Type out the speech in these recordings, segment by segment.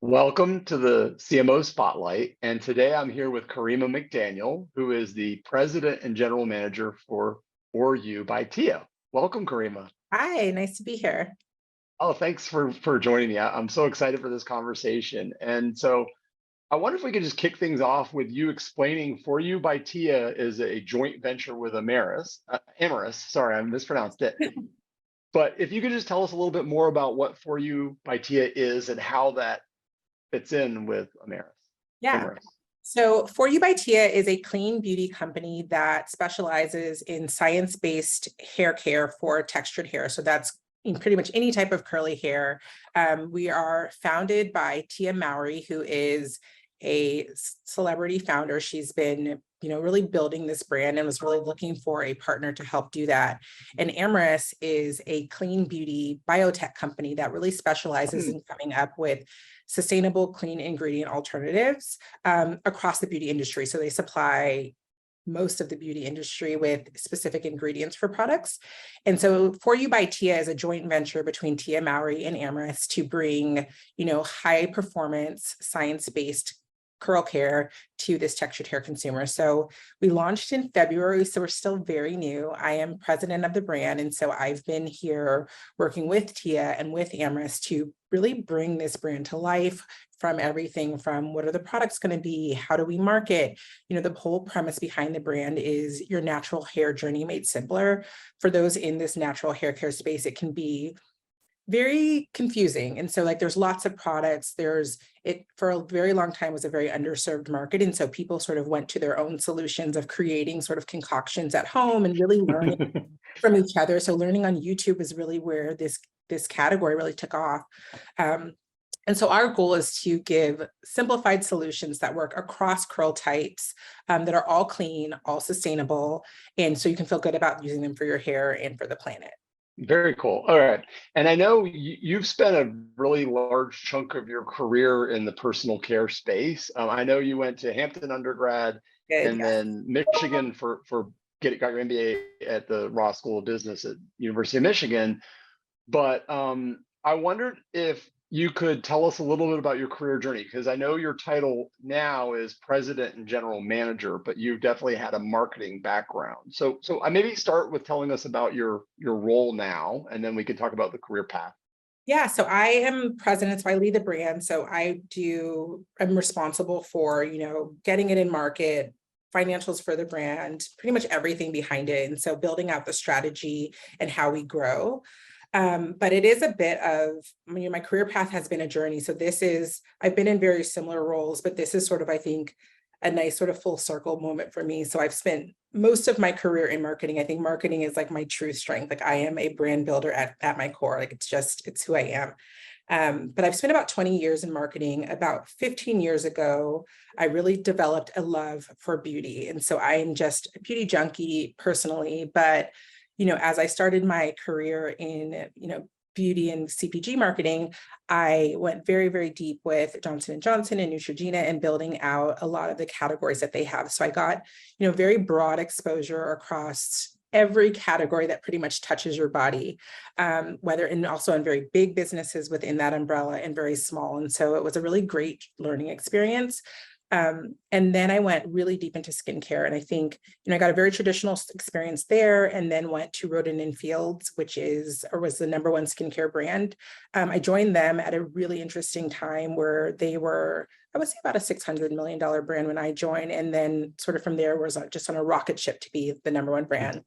Welcome to the CMO Spotlight. And today I'm here with Karima McDaniel, who is the President and General Manager for You by Tia. Welcome, Karima. Hi, nice to be here. Oh, thanks for joining me. I'm so excited for this conversation. And so I wonder if we could just kick things off with you explaining For You by Tia is a joint venture with Amyris. Sorry, I mispronounced it. But if you could just tell us a little bit more about what For You by Tia is and how that fits in with Yeah. Amyris. So For You by Tia is a clean beauty company that specializes in science-based hair care for textured hair. So that's in pretty much any type of curly hair. We are founded by Tia Mowry, who is a celebrity founder. She's been, really building this brand and was really looking for a partner to help do that. And Amyris is a clean beauty biotech company that really specializes in coming up with sustainable, clean ingredient alternatives across the beauty industry. So they supply most of the beauty industry with specific ingredients for products. And so For You by Tia is a joint venture between Tia Mowry and Amyris to bring, high performance, science-based curl care to this textured hair consumer. So we launched in February, so we're still very new. I am president of the brand. And so I've been here working with Tia and with Amyris to really bring this brand to life, from everything from what are the products going to be, how do we market. The whole premise behind the brand is your natural hair journey made simpler. For those in this natural hair care space, it can be very confusing. And so there's lots of products. It for a very long time was a very underserved market. And so people sort of went to their own solutions of creating sort of concoctions at home and really learning from each other. So learning on YouTube is really where this category really took off. And so our goal is to give simplified solutions that work across curl types, that are all clean, all sustainable. And so you can feel good about using them for your hair and for the planet. Very cool. All right. And I know you've spent a really large chunk of your career in the personal care space. I know you went to Hampton undergrad Good, and yes. then Michigan got your MBA at the Ross School of Business at University of Michigan. But I wondered if you could tell us a little bit about your career journey, because I know your title now is president and general manager, but you definitely had a marketing background. So I maybe start with telling us about your role now, and then we can talk about the career path. Yeah, so I am president, so I lead the brand. So I'm responsible for, getting it in market, financials for the brand, pretty much everything behind it. And so building out the strategy and how we grow. But it is a bit of, my career path has been a journey. So I've been in very similar roles, but this is sort of, I think, a nice sort of full circle moment for me. So I've spent most of my career in marketing. I think marketing is like my true strength. I am a brand builder at my core. It's who I am. But I've spent about 20 years in marketing. About 15 years ago, I really developed a love for beauty. And so I am just a beauty junkie personally, but as I started my career in, beauty and CPG marketing, I went very, very deep with Johnson & Johnson and Neutrogena and building out a lot of the categories that they have. So I got, very broad exposure across every category that pretty much touches your body, and also in very big businesses within that umbrella and very small. And so it was a really great learning experience. And then I went really deep into skincare. And I think, I got a very traditional experience there, and then went to Roden & Fields, was the number one skincare brand. I joined them at a really interesting time where they were, I would say, about a $600 million brand when I joined. And then sort of from there was just on a rocket ship to be the number one brand.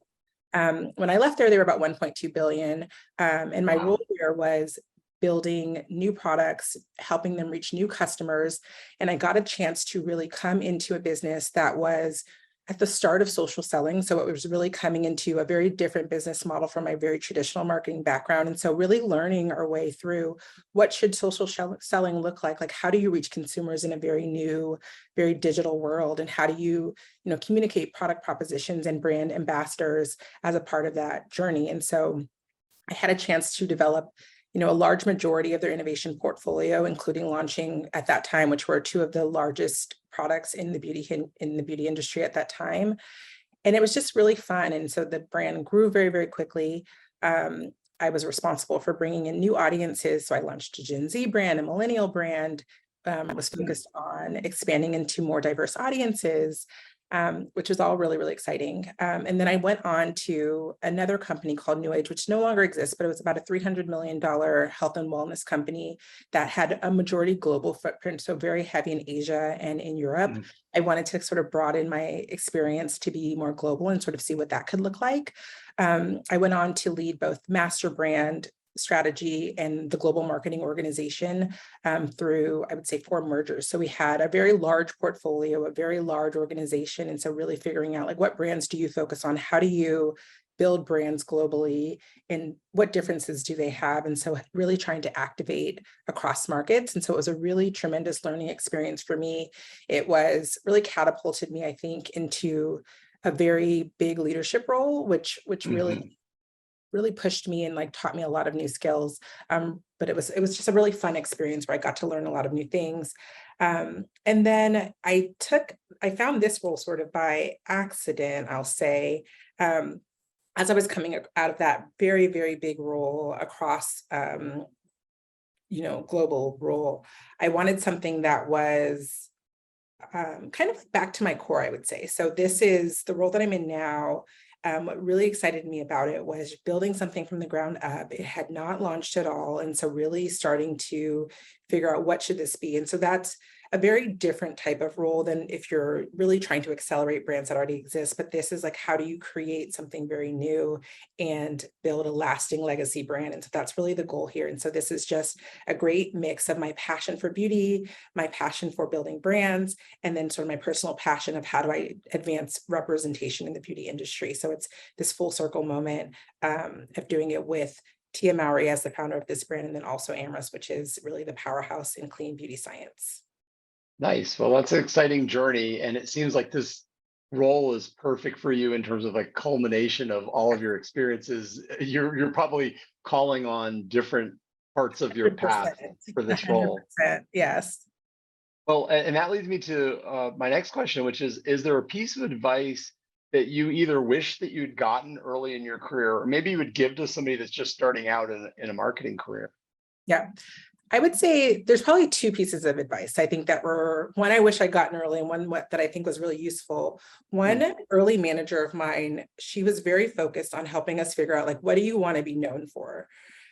When I left there, they were about 1.2 billion. And my role there was building new products, helping them reach new customers. And I got a chance to really come into a business that was at the start of social selling. So it was really coming into a very different business model from my very traditional marketing background. And so really learning our way through what should social selling look like? Like, how do you reach consumers in a very new, very digital world? And how do you, communicate product propositions and brand ambassadors as a part of that journey? And so I had a chance to develop a large majority of their innovation portfolio, including launching at that time, which were two of the largest products in the beauty industry at that time. And it was just really fun. And so the brand grew very, very quickly. I was responsible for bringing in new audiences. So I launched a Gen Z brand, a millennial brand, was focused on expanding into more diverse audiences, which was all really, really exciting. And then I went on to another company called New Age, which no longer exists, but it was about a $300 million health and wellness company that had a majority global footprint, so very heavy in Asia and in Europe. Mhm. I wanted to sort of broaden my experience to be more global and sort of see what that could look like. I went on to lead both master brand strategy and the global marketing organization through, I would say, 4 mergers. So we had a very large portfolio, a very large organization. And so really figuring out like, what brands do you focus on? How do you build brands globally, and what differences do they have? And so really trying to activate across markets. And so it was a really tremendous learning experience for me. It was really catapulted me, I think, into a very big leadership role, which really pushed me and like taught me a lot of new skills. But it was just a really fun experience where I got to learn a lot of new things. And then I found this role sort of by accident, I'll say, as I was coming out of that very, very big role across, global role. I wanted something that was kind of back to my core, I would say. So this is the role that I'm in now. What really excited me about it was building something from the ground up. It had not launched at all. And so really starting to figure out what should this be. And so that's a very different type of role than if you're really trying to accelerate brands that already exist. But this is like, how do you create something very new and build a lasting legacy brand? And so that's really the goal here. And so this is just a great mix of my passion for beauty, my passion for building brands, and then sort of my personal passion of how do I advance representation in the beauty industry. So it's this full circle moment of doing it with Tia Mowry as the founder of this brand, and then also Amherst, which is really the powerhouse in clean beauty science. Nice. Well, that's an exciting journey, and it seems like this role is perfect for you in terms of like culmination of all of your experiences. You're probably calling on different parts of your 100%, path for this role. 100%, yes. Well, and that leads me to my next question, which is there a piece of advice that you either wish that you'd gotten early in your career, or maybe you would give to somebody that's just starting out in a marketing career? Yeah. I would say there's probably 2 pieces of advice I think that were, one I wish I'd gotten early, and one that I think was really useful. Mm, One early manager of mine, she was very focused on helping us figure out like, what do you want to be known for?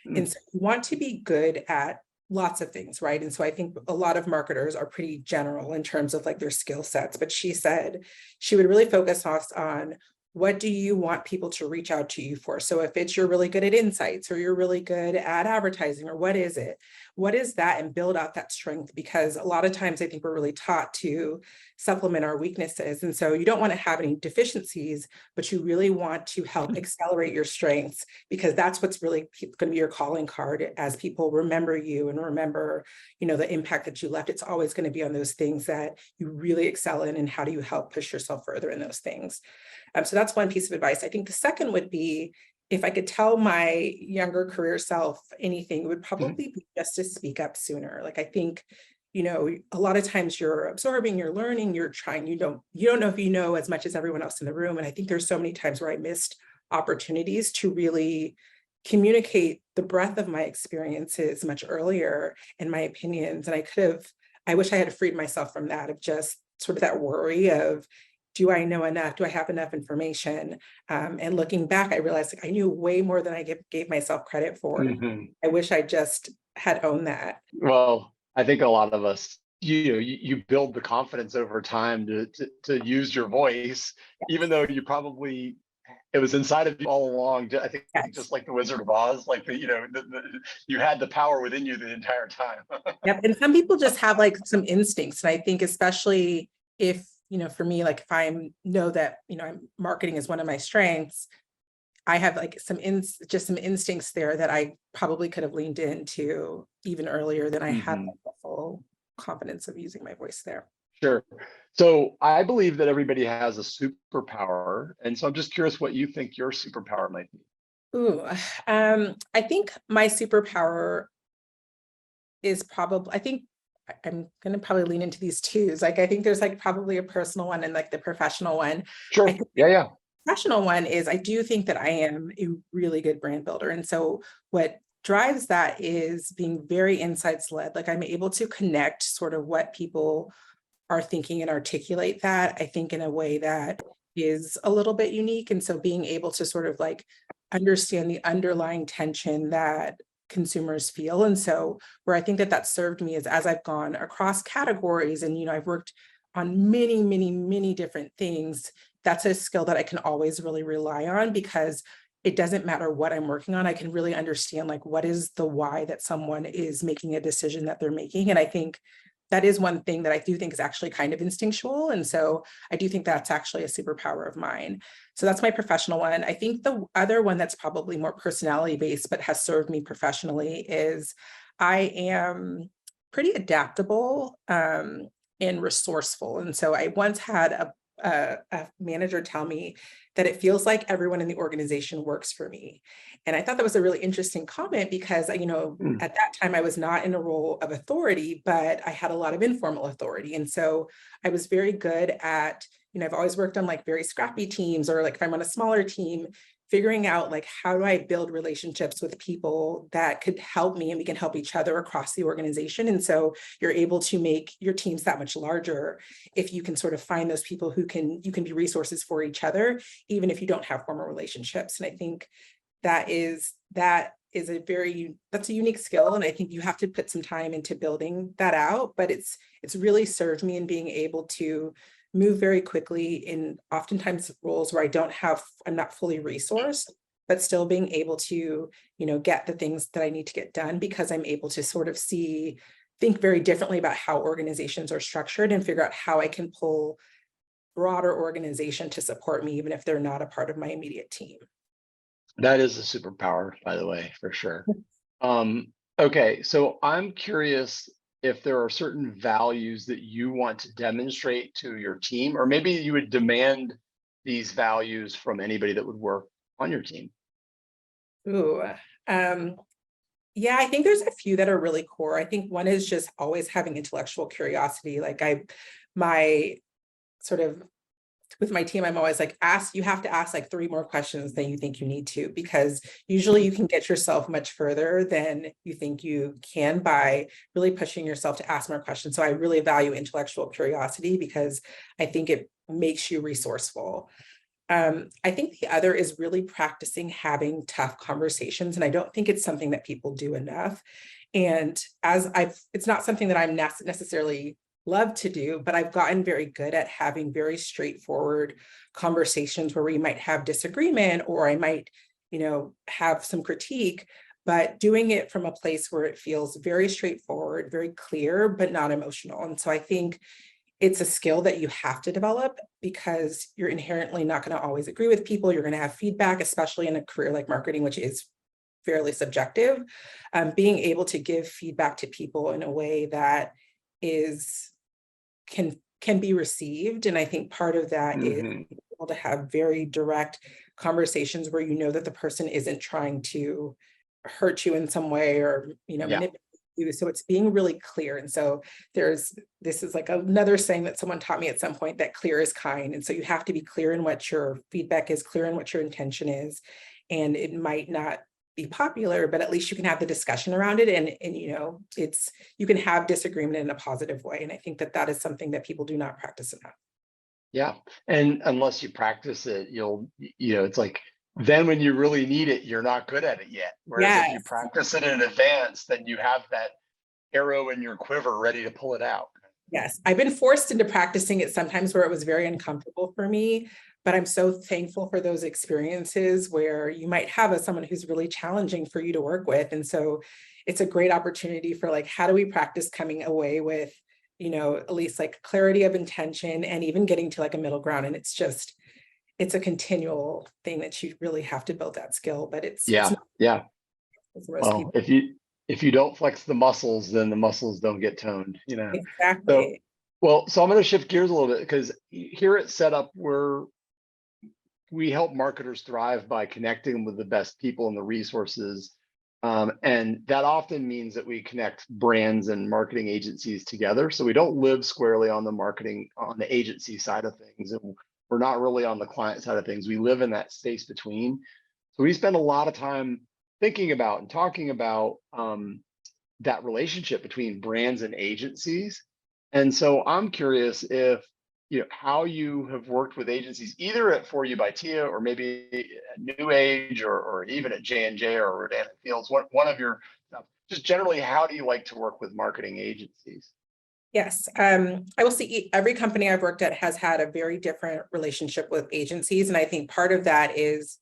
And mm, so you want to be good at lots of things, right? And so I think a lot of marketers are pretty general in terms of like their skill sets, but she said she would really focus us on, what do you want people to reach out to you for? So if it's you're really good at insights, or you're really good at advertising, or what is it? What is that? And build out that strength, because a lot of times I think we're really taught to supplement our weaknesses. And so you don't want to have any deficiencies, but you really want to help accelerate your strengths, because that's what's really going to be your calling card as people remember you and remember, the impact that you left. It's always going to be on those things that you really excel in, and how do you help push yourself further in those things. So that's one piece of advice. I think the second would be, if I could tell my younger career self anything, it would mhm. probably be just to speak up sooner. Like I think, a lot of times you're absorbing, you're learning, you're trying, you don't know if you know as much as everyone else in the room. And I think there's so many times where I missed opportunities to really communicate the breadth of my experiences much earlier, and my opinions. And I wish I had freed myself from that, of just sort of that worry of, do I know enough? Do I have enough information? And looking back, I realized like I knew way more than I gave myself credit for. Mhm. I wish I just had owned that. Well, I think a lot of us, you build the confidence over time to use your voice, even though you probably it was inside of you all along. I think Yes. just like the Wizard of Oz, like you had the power within you the entire time. Yep. And some people just have like some instincts. And I think especially if, for me, like if I know that, marketing is one of my strengths, I have like just some instincts there that I probably could have leaned into even earlier than I have Mhm. the full confidence of using my voice there. Sure. So I believe that everybody has a superpower, and so I'm just curious what you think your superpower might be. Ooh, I think my superpower is probably, I think I'm going to probably lean into these twos. Like, I think there's like probably a personal one and like the professional one. I Sure. think Yeah, yeah. professional one is, I do think that I am a really good brand builder. And so what drives that is being very insights led. Like I'm able to connect sort of what people are thinking and articulate that, I think, in a way that is a little bit unique. And so being able to sort of like understand the underlying tension that consumers feel. And so where I think that that served me is as I've gone across categories and, I've worked on many, many, many different things, that's a skill that I can always really rely on, because it doesn't matter what I'm working on. I can really understand like what is the why that someone is making a decision that they're making. And I think that is one thing that I do think is actually kind of instinctual. And so I do think that's actually a superpower of mine. So that's my professional one. I think the other one that's probably more personality based, but has served me professionally is I am pretty adaptable and resourceful. And so I once had a manager tell me that it feels like everyone in the organization works for me. And I thought that was a really interesting comment because, Mm. at that time I was not in a role of authority, but I had a lot of informal authority. And so I was very good at, I've always worked on like very scrappy teams, or like if I'm on a smaller team, figuring out like, how do I build relationships with people that could help me and we can help each other across the organization. And so you're able to make your teams that much larger if you can sort of find those people who you can be resources for each other, even if you don't have formal relationships. And I think that's a unique skill. And I think you have to put some time into building that out, but it's really served me in being able to move very quickly in oftentimes roles where I'm not fully resourced, but still being able to, get the things that I need to get done, because I'm able to sort of think very differently about how organizations are structured and figure out how I can pull broader organization to support me, even if they're not a part of my immediate team. That is a superpower, by the way, for sure. Okay, so I'm curious if there are certain values that you want to demonstrate to your team, or maybe you would demand these values from anybody that would work on your team. Ooh, yeah, I think there's a few that are really core. I think one is just always having intellectual curiosity. Like my sort of with my team, I'm always like, you have to ask like 3 more questions than you think you need to, because usually you can get yourself much further than you think you can by really pushing yourself to ask more questions. So I really value intellectual curiosity because I think it makes you resourceful. I think the other is really practicing having tough conversations. And I don't think it's something that people do enough. And it's not something that I'm necessarily love to do, but I've gotten very good at having very straightforward conversations where we might have disagreement, or I might, have some critique, but doing it from a place where it feels very straightforward, very clear, but not emotional. And so I think it's a skill that you have to develop, because you're inherently not going to always agree with people. You're going to have feedback, especially in a career like marketing, which is fairly subjective. Being able to give feedback to people in a way that can be received. And I think part of that is able to have very direct conversations where that the person isn't trying to hurt you in some way or manipulate you. So it's being really clear. And so this is like another saying that someone taught me at some point, that clear is kind. And so you have to be clear in what your feedback is, clear in what your intention is. And it might not be popular, but at least you can have the discussion around it. And you can have disagreement in a positive way. And I think that is something that people do not practice enough. Yeah. And unless you practice it, it's like, then when you really need it, you're not good at it yet. Whereas if you practice it in advance, then you have that arrow in your quiver ready to pull it out. Yes, I've been forced into practicing it sometimes where it was very uncomfortable for me, but I'm so thankful for those experiences where you might have someone who's really challenging for you to work with. And so it's a great opportunity for like, how do we practice coming away with, at least like clarity of intention and even getting to like a middle ground. And it's a continual thing that you really have to build that skill, but it's not, Well, if you don't flex the muscles, then the muscles don't get toned, Exactly. So I'm going to shift gears a little bit, because here at Setup, we help marketers thrive by connecting them with the best people and the resources. And that often means that we connect brands and marketing agencies together. So we don't live squarely on the agency side of things. And we're not really on the client side of things. We live in that space between. So we spend a lot of time thinking about and talking about that relationship between brands and agencies. And so I'm curious if, how you have worked with agencies either at For You by Tia or maybe at New Age or even at J&J or Rodan Fields, one of your, just generally, how do you like to work with marketing agencies? Yes, I will say every company I've worked at has had a very different relationship with agencies. And I think part of that is,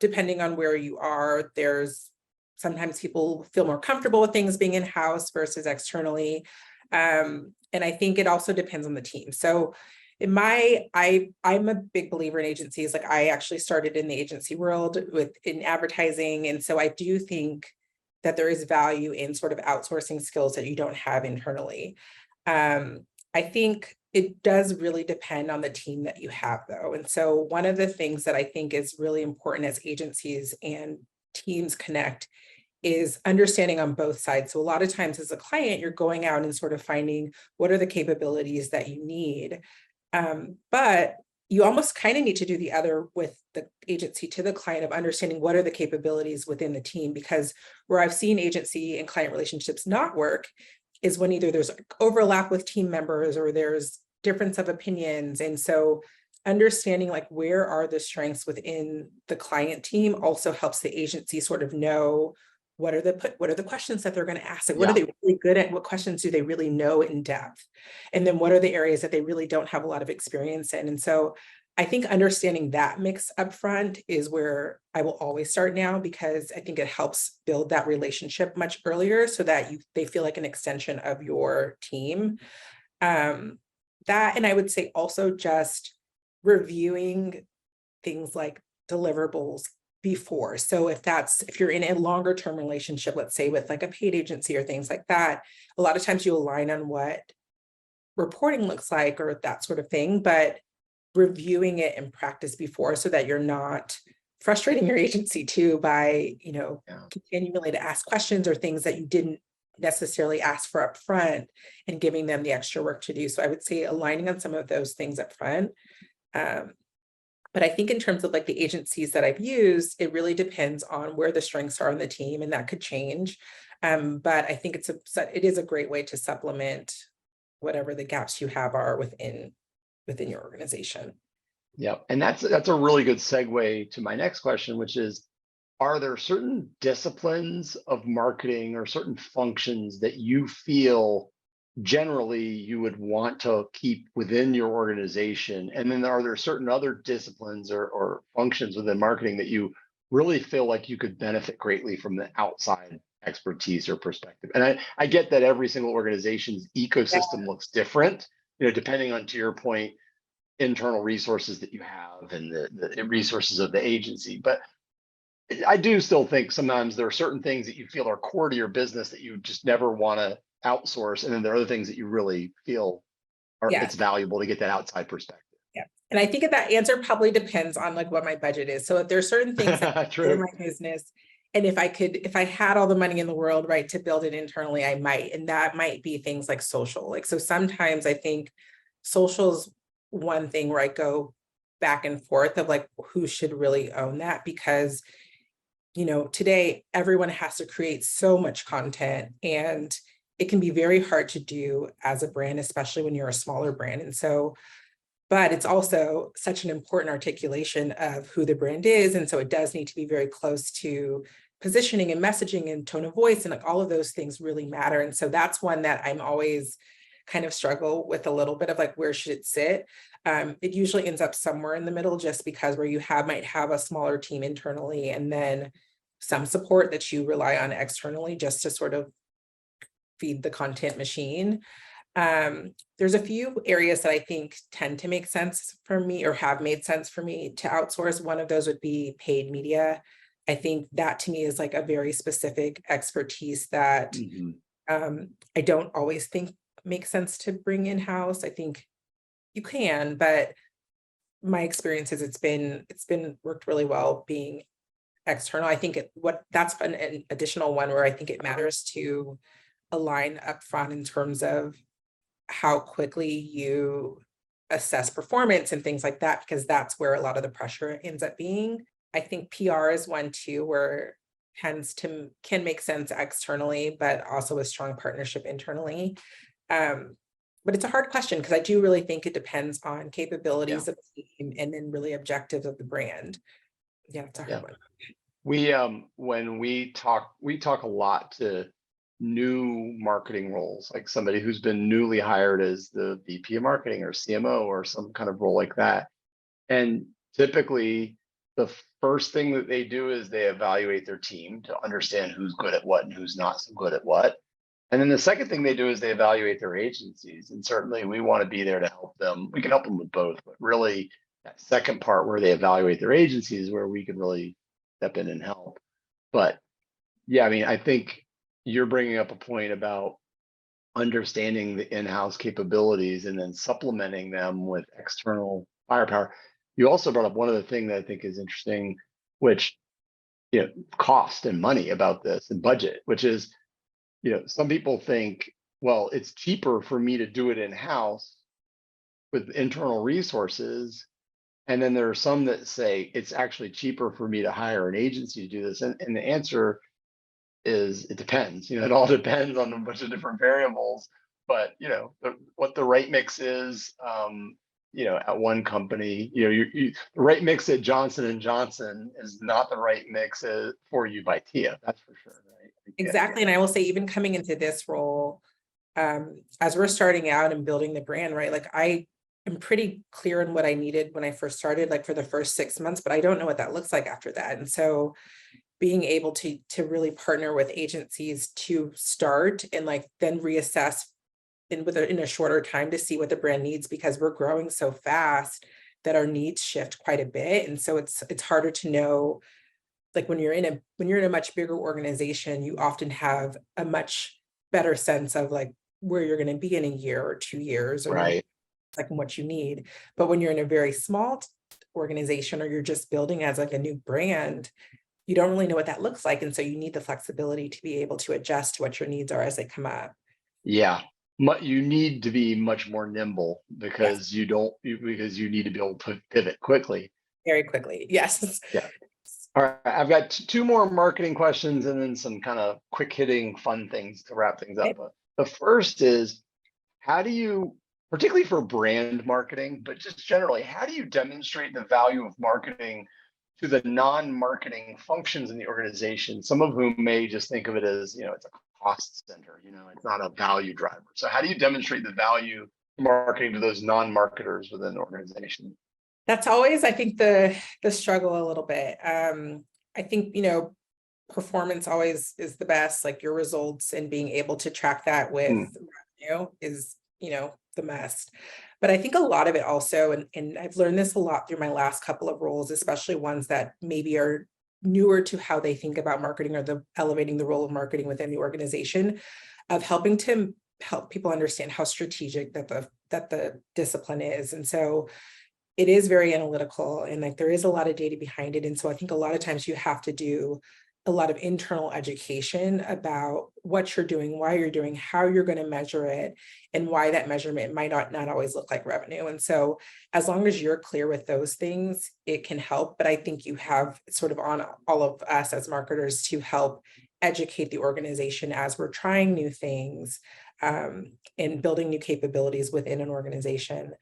depending on where you are, there's sometimes people feel more comfortable with things being in-house versus externally. And I think it also depends on the team. So I'm a big believer in agencies. Like I actually started in the agency world in advertising. And so I do think that there is value in sort of outsourcing skills that you don't have internally. I think it does really depend on the team that you have, though. And so one of the things that I think is really important as agencies and teams connect is understanding on both sides. So a lot of times as a client, you're going out and sort of finding what are the capabilities that you need. But you almost kind of need to do the other with the agency to the client of understanding what are the capabilities within the team, because where I've seen agency and client relationships not work is when either there's overlap with team members or there's difference of opinions. And so understanding like where are the strengths within the client team also helps the agency sort of know what are the questions that they're going to ask? Like, what are they really good at? What questions do they really know in depth? And then what are the areas that they really don't have a lot of experience in? And so I think understanding that mix up front is where I will always start now, because I think it helps build that relationship much earlier so that they feel like an extension of your team. That, and I would say also just reviewing things like deliverables before. So if you're in a longer term relationship, let's say with like a paid agency or things like that, a lot of times you align on what reporting looks like or that sort of thing, but reviewing it in practice before so that you're not frustrating your agency too by, continuing to ask questions or things that you didn't necessarily ask for up front and giving them the extra work to do. So I would say aligning on some of those things up front. But I think in terms of like the agencies that I've used, it really depends on where the strengths are on the team, and that could change. But I think it is a great way to supplement whatever the gaps you have are within your organization. Yeah, and that's a really good segue to my next question, which is, are there certain disciplines of marketing or certain functions that you feel generally you would want to keep within your organization? And then are there certain other disciplines or functions within marketing that you really feel like you could benefit greatly from the outside expertise or perspective? And I get that every single organization's ecosystem looks different, depending on, to your point, internal resources that you have and the resources of the agency. But I do still think sometimes there are certain things that you feel are core to your business that you just never want to outsource. And then there are other things that you really feel it's valuable to get that outside perspective. Yeah. And I think that answer probably depends on like what my budget is. So if there's certain things that in my business, and if I had all the money in the world, right, to build it internally, I might, and that might be things like social. Like, so sometimes I think social's one thing where I go back and forth of like, who should really own that? Because today everyone has to create so much content, and it can be very hard to do as a brand, especially when you're a smaller brand. And so, but it's also such an important articulation of who the brand is. And so it does need to be very close to positioning and messaging and tone of voice, and like all of those things really matter. And so that's one that I'm always kind of struggle with a little bit of like, where should it sit? It usually ends up somewhere in the middle, just because where you might have a smaller team internally and then some support that you rely on externally just to sort of feed the content machine. There's a few areas that I think tend to make sense for me or have made sense for me to outsource. One of those would be paid media. I think that to me is like a very specific expertise that I don't always think makes sense to bring in-house. I think you can, but my experience is it's been worked really well being external. I think that's an additional one where I think it matters to align upfront in terms of how quickly you assess performance and things like that, because that's where a lot of the pressure ends up being. I think PR is one too, where can make sense externally, but also a strong partnership internally. But it's a hard question because I do really think it depends on Yeah. capabilities of the team and then really objectives of the brand. Yeah, it's a hard Yeah. one. When we talk a lot to new marketing roles, like somebody who's been newly hired as the VP of marketing or CMO or some kind of role like that. And typically the first thing that they do is they evaluate their team to understand who's good at what and who's not so good at what. And then the second thing they do is they evaluate their agencies. And certainly we want to be there to help them. We can help them with both, but really that second part where they evaluate their agencies is where we can really step in and help. But yeah, I mean, I think you're bringing up a point about understanding the in-house capabilities and then supplementing them with external firepower. You also brought up one other thing that I think is interesting, which, cost and money about this and budget, which is, some people think, well, it's cheaper for me to do it in-house with internal resources. And then there are some that say it's actually cheaper for me to hire an agency to do this. And the answer is it depends. It all depends on a bunch of different variables. But what the right mix is, at one company, the right mix at Johnson and Johnson is not the right mix for you by Tia. That's for sure, right? Exactly. And I will say, even coming into this role, as we're starting out and building the brand, right? Like I am pretty clear on what I needed when I first started, like for the first 6 months, but I don't know what that looks like after that. And so being able to really partner with agencies to start and like then reassess in a shorter time to see what the brand needs, because we're growing so fast that our needs shift quite a bit. And so it's harder to know, like when you're in a much bigger organization, you often have a much better sense of like where you're going to be in a year or 2 years, or Right. like what you need. But when you're in a very small organization, or you're just building as like a new brand, you don't really know what that looks like. And so you need the flexibility to be able to adjust to what your needs are as they come up. Yeah. You need to be much more nimble Yes, because because you need to be able to pivot quickly. very quickly. Yes. Yeah. All right. I've got two more marketing questions and then some kind of quick hitting fun things to wrap things up. The first is, how do you, particularly for brand marketing, but just generally, how do you demonstrate the value of marketing to the non-marketing functions in the organization, some of whom may just think of it as, it's a cost center, it's not a value driver. So how do you demonstrate the value of marketing to those non-marketers within the organization? That's always, I think, the struggle a little bit. I think, performance always is the best, like your results and being able to track that with revenue is, the best. But I think a lot of it also, and I've learned this a lot through my last couple of roles, especially ones that maybe are newer to how they think about marketing, or elevating the role of marketing within the organization, of helping to help people understand how strategic that the discipline is. And so it is very analytical, and like there is a lot of data behind it. And so I think a lot of times you have to do a lot of internal education about what you're doing, why you're doing, how you're going to measure it, and why that measurement might not always look like revenue. And so as long as you're clear with those things, it can help. But I think you have sort of on all of us as marketers to help educate the organization as we're trying new things, and building new capabilities within an organization.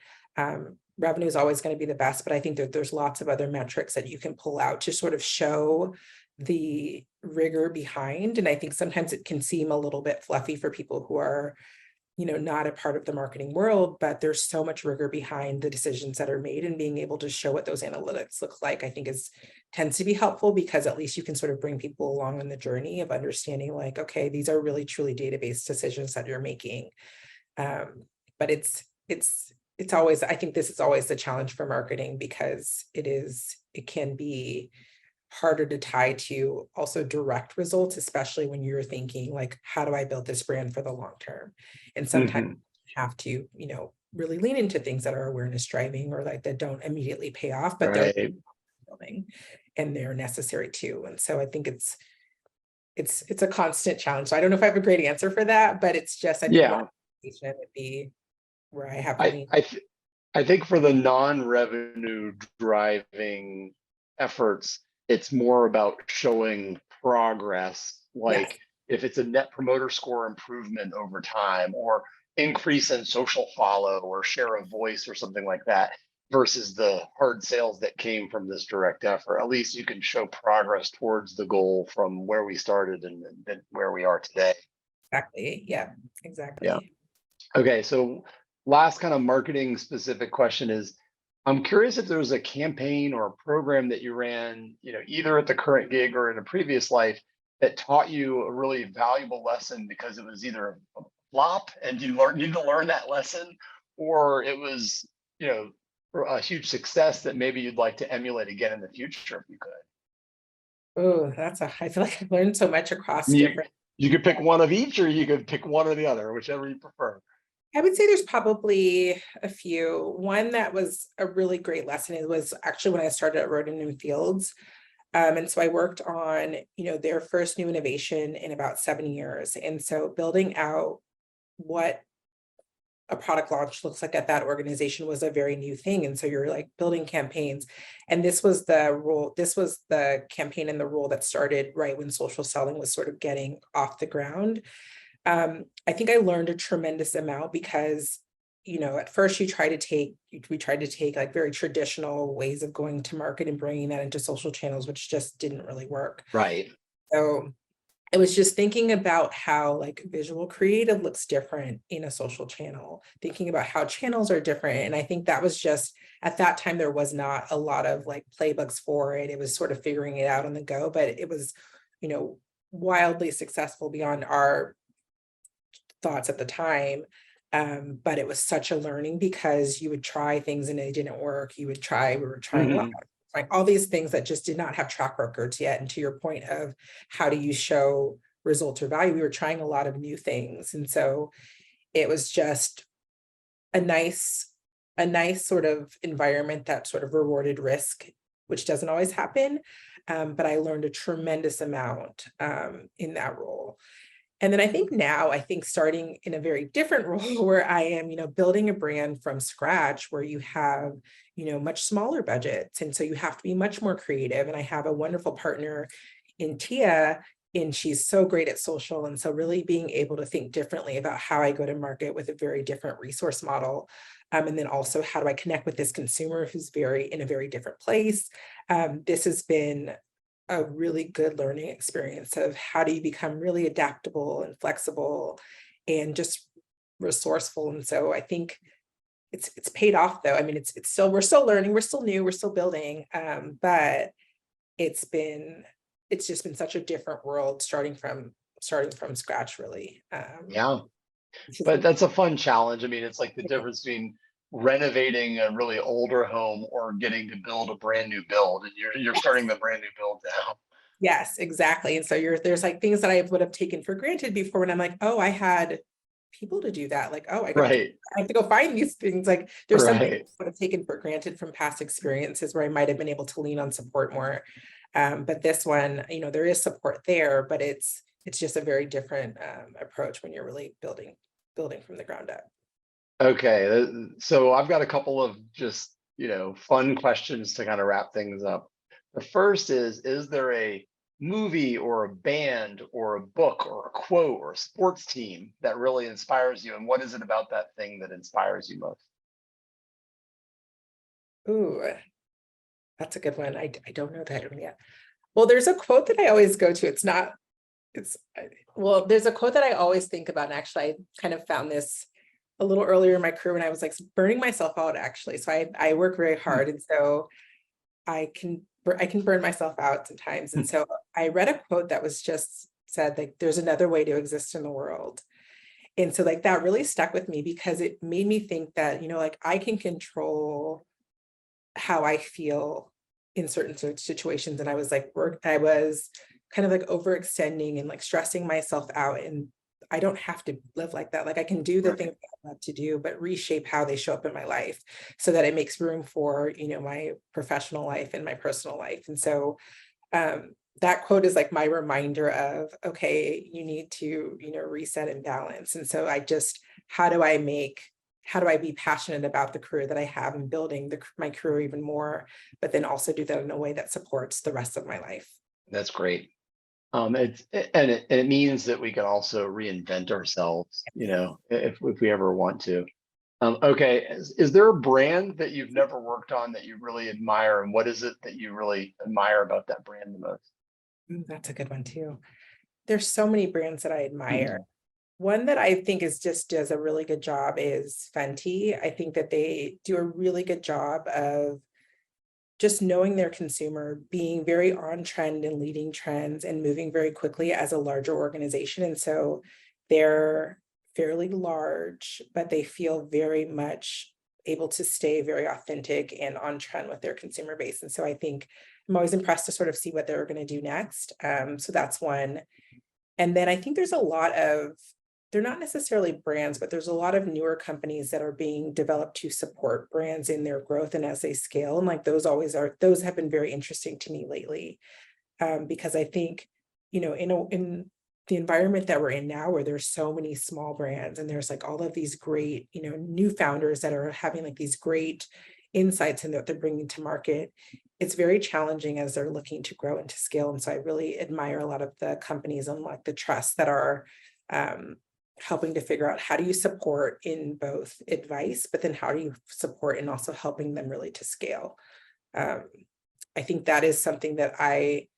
Revenue is always going to be the best, but I think that there's lots of other metrics that you can pull out to sort of show the rigor behind. And I think sometimes it can seem a little bit fluffy for people who are, not a part of the marketing world, but there's so much rigor behind the decisions that are made, and being able to show what those analytics look like, I think tends to be helpful, because at least you can sort of bring people along on the journey of understanding, like, okay, these are really truly database decisions that you're making. But it's always, I think this is always the challenge for marketing, because it can be harder to tie to also direct results, especially when you're thinking like, how do I build this brand for the long term? And sometimes you have to, really lean into things that are awareness driving, or like that don't immediately pay off, but they're Right. building and they're necessary too. And so I think it's a constant challenge. So I don't know if I have a great answer for that, but it's just, I think Yeah. one would be where I have to I lean. I think for the non-revenue driving efforts, it's more about showing progress, Yes, like if it's a net promoter score improvement over time, or increase in social follow or share of voice or something like that, versus the hard sales that came from this direct effort. At least you can show progress towards the goal from where we started and where we are today. exactly. Yeah, Yeah. exactly. Okay, so last kind of marketing specific question is, I'm curious if there was a campaign or a program that you ran, either at the current gig or in a previous life, that taught you a really valuable lesson because it was either a flop and you need to learn that lesson, or it was, you know, a huge success that maybe you'd like to emulate again in the future if you could. Oh, I feel like I've learned so much across And you different. you could pick one of each, or you could pick one or the other, whichever you prefer. I would say there's probably a few. One that was a really great lesson, it was actually when I started at Roden and Fields. And so I worked on, their first new innovation in about 7 years. And so building out what a product launch looks like at that organization was a very new thing. And so you're like building campaigns. And this was the campaign and the role that started right when social selling was sort of getting off the ground. I think I learned a tremendous amount because, at first we tried to take like very traditional ways of going to market and bringing that into social channels, which just didn't really work. Right. So I was just thinking about how like visual creative looks different in a social channel, thinking about how channels are different. And I think that was just at that time, there was not a lot of like playbooks for it. It was sort of figuring it out on the go, but it was, you know, wildly successful beyond our thoughts at the time. But it was such a learning because you would try things and it didn't work. We were trying a lot, Mhm. like all these things that just did not have track records yet. And to your point of how do you show results or value, we were trying a lot of new things. And so it was just a nice, a nice sort of environment that sort of rewarded risk, which doesn't always happen. But I learned a tremendous amount in that role. And then I think starting in a very different role where I am, building a brand from scratch where you have, much smaller budgets. And so you have to be much more creative. And I have a wonderful partner in Tia, and she's so great at social. And so really being able to think differently about how I go to market with a very different resource model. And then also how do I connect with this consumer who's in a very different place. This has been a really good learning experience of how do you become really adaptable and flexible and just resourceful. And so I think it's paid off though. I mean, it's still, we're still learning, we're still new, we're still building. But it's been, it's just been such a different world starting from scratch, really. Yeah. Which is But that's a fun challenge. I mean, it's like the difference between renovating a really older home or getting to build a brand new build, and you're starting the brand new build now. yes, exactly. And so there's like things that I would have taken for granted before when I'm like, oh, I had people to do that. Like, oh, Right. I have to go find these things. Like there's something I Right. would have taken for granted from past experiences where I might have been able to lean on support more. But this one, there is support there, but it's just a very different approach when you're really building from the ground up. Okay. So I've got a couple of just, fun questions to kind of wrap things up. The first is there a movie or a band or a book or a quote or a sports team that really inspires you? And what is it about that thing that inspires you most? Ooh, that's a good one. I don't know that one yet. Well, there's a quote that I always go to. Well, there's a quote that I always think about. And actually, I kind of found this a little earlier in my career when I was like burning myself out, actually. So I work very Hmm. hard. And so I can burn myself out sometimes. And so I read a quote that was just said like, there's another way to exist in the world. And so like that really stuck with me because it made me think that, like I can control how I feel in certain situations. And I was like, I was kind of like overextending and like stressing myself out. And I don't have to live like that. Like I can do the things Right. I love to do, but reshape how they show up in my life so that it makes room for, my professional life and my personal life. And so that quote is like my reminder of, okay, you need to, reset and balance. And so how do I be passionate about the career that I have and building my career even more, but then also do that in a way that supports the rest of my life. That's great. It means that we can also reinvent ourselves, if we ever want to. Okay, is there a brand that you've never worked on that you really admire, and what is it that you really admire about that brand the most? That's a good one too. There's so many brands that I admire. Mhm. One that I think is just does a really good job is Fenty. I think that they do a really good job of just knowing their consumer, being very on trend and leading trends and moving very quickly as a larger organization. And so they're fairly large, but they feel very much able to stay very authentic and on trend with their consumer base. And so I think I'm always impressed to sort of see what they're going to do next. So that's one. And then I think there's a lot of, they're not necessarily brands, but there's a lot of newer companies that are being developed to support brands in their growth and as they scale. And like those have been very interesting to me lately. Because I think, in the environment that we're in now, where there's so many small brands and there's like all of these great, new founders that are having like these great insights and that they're bringing to market, it's very challenging as they're looking to grow and to scale. And so I really admire a lot of the companies and like the trusts that are helping to figure out how do you support in both advice, but then how do you support in also helping them really to scale. I think that is something that I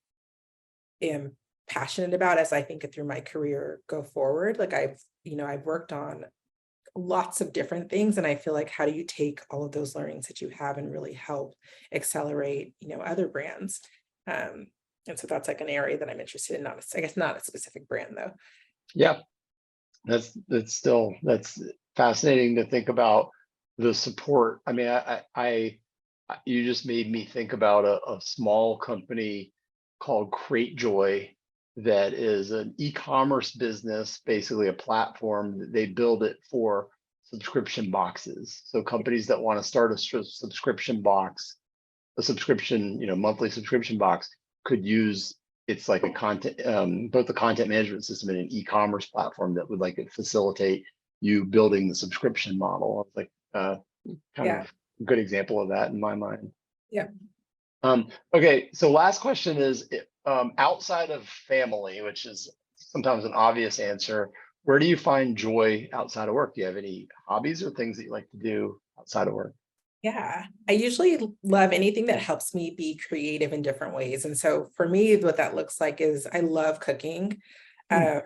am passionate about as I think it through my career go forward. Like I've worked on lots of different things. And I feel like how do you take all of those learnings that you have and really help accelerate, other brands. And so that's like an area that I'm interested in, I guess not a specific brand though. Yeah, that's fascinating to think about the support. I mean, you just made me think about a small company called Joy that is an e-commerce business, basically a platform that they build it for subscription boxes. So companies that want to start a subscription box, monthly subscription box, could use, it's like a content, both the content management system and an e-commerce platform that would like facilitate you building the subscription model. It's like kind Yeah. of a good example of that in my mind. Yeah. Okay, so last question is, outside of family, which is sometimes an obvious answer, where do you find joy outside of work? Do you have any hobbies or things that you like to do outside of work? Yeah, I usually love anything that helps me be creative in different ways. And so for me, what that looks like is I love cooking. Hmm. Uh,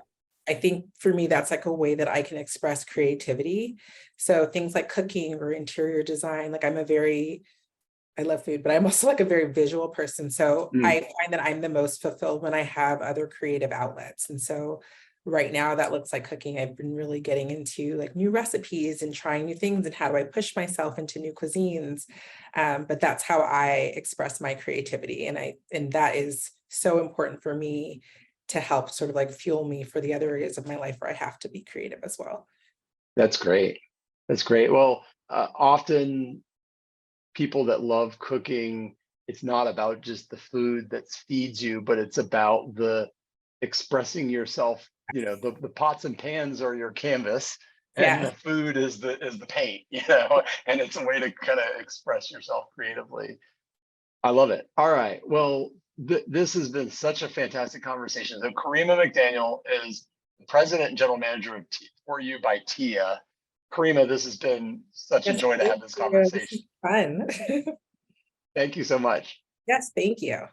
I think for me, that's like a way that I can express creativity. So things like cooking or interior design, like I love food, but I'm also like a very visual person. So Hmm. I find that I'm the most fulfilled when I have other creative outlets. And so right now that looks like cooking. I've been really getting into like new recipes and trying new things and how do I push myself into new cuisines. But that's how I express my creativity. And that is so important for me to help sort of like fuel me for the other areas of my life where I have to be creative as well. That's great. That's great. Well, often people that love cooking, it's not about just the food that feeds you, but it's about the expressing yourself. The pots and pans are your canvas, and Yeah. the food is the paint, and it's a way to kind of express yourself creatively. I love it. All right. Well, this has been such a fantastic conversation. So Karima McDaniel is the president and general manager of For You by Tia. Karima, this has been such a Yes, joy to thank have this you. This is conversation. fun. Thank you so much. Yes, thank you.